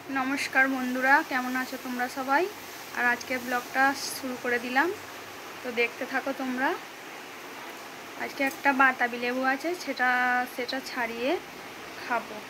नमस्कार बंधुरा केमन आछो तोमरा सबाई। और आज के ब्लगटा शुरू करे दिलाम, तो देखते थाको तोमरा। आज के एकटा बाताबी लेबू आछे सेटा छाड़िए खाबो।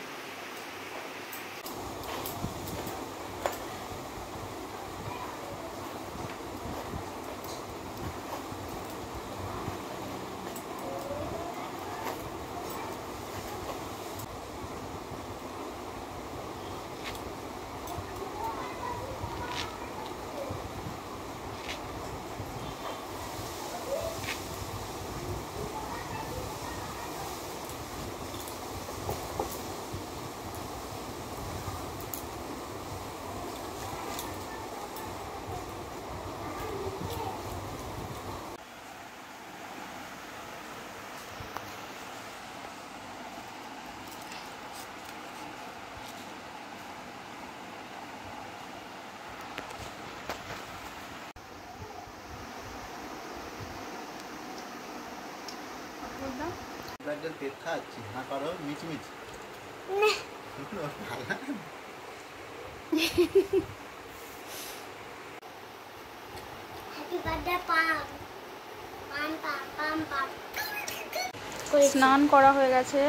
स्नान करा हो गेছে,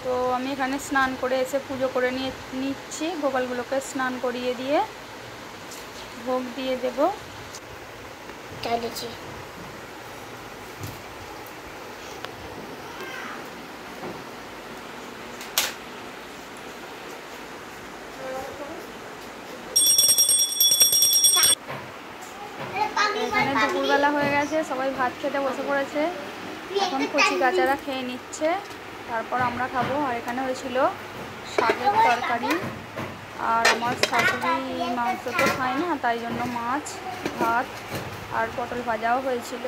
तो আমি এখানে স্নান করে এসে পুজো করে নিচ্ছি। গোপালগুলোকে স্নান করিয়ে দিয়ে ভোগ দিয়ে দেব। চাইলেছি এখানে দুপুরবেলা হয়ে গেছে, সবাই ভাত খেতে বসে পড়েছে। এখন কচি কাচারা খেয়ে নিচ্ছে, তারপর আমরা খাবো। আর এখানে হয়েছিল শাকের তরকারি, আর আমার শাশুড়ি মাংস তো খায় না, তাই জন্য মাছ, ভাত আর পটল ভাজাও হয়েছিল।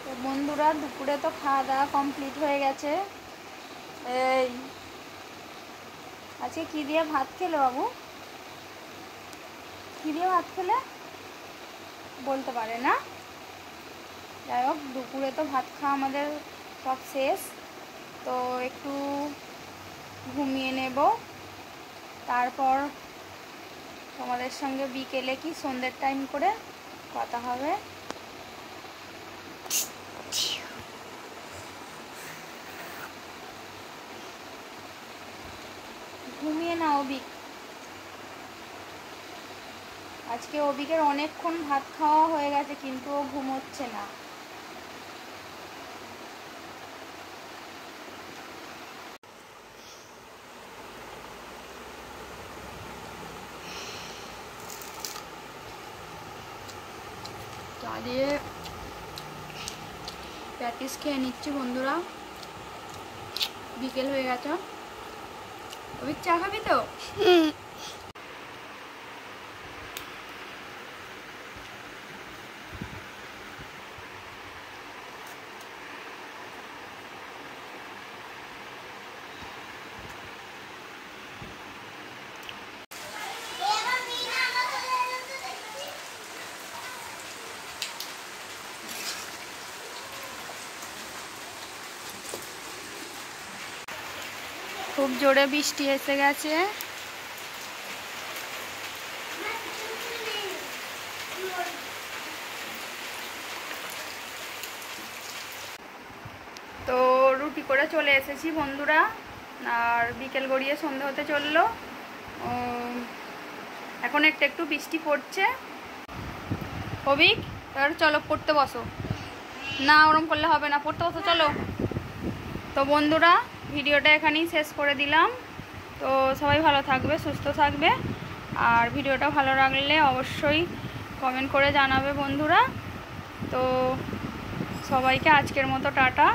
তো বন্ধুরা, দুপুরে তো খাওয়া দাওয়া কমপ্লিট হয়ে গেছে। এই আজকে কী দিয়ে ভাত খেলে বাবু? কী দিয়ে ভাত খেলে বলতে পারে না। যাই হোক, দুপুরে তো ভাত খাওয়া আমাদের সব শেষ, তো একটু ঘুমিয়ে নেব। তারপর তোমাদের সঙ্গে বিকেলে কি সন্ধ্যের টাইম করে কথা হবে। ঘুমিয়ে না অবিক। আজকে অবিকের অনেকক্ষণ ভাত খাওয়া হয়ে গেছে, কিন্তু ও ঘুমোচ্ছে না। চা দিয়ে প্যাটিস খেয়ে নিচ্ছি বন্ধুরা। বিকেল হয়ে গেছে। অবিক চা খাবি তো? খুব জোরে বৃষ্টি এসে গেছে। তো রুটি করে চলে এসেছি বন্ধুরা, আর বিকেল গড়িয়ে সন্ধ্যা হতে চললো। এখন একটু বৃষ্টি পড়ছে। অবিক, এবার চলো পড়তে বসো। না, ওরম করলে হবে না, পড়তে বসো চলো। তো বন্ধুরা, ভিডিওটা এখানেই শেষ করে দিলাম। তো সবাই ভালো থাকবে, সুস্থ থাকবে। আর ভিডিওটা ভালো লাগলে অবশ্যই কমেন্ট করে জানাবে বন্ধুরা। তো সবাইকে আজকের মতো টাটা।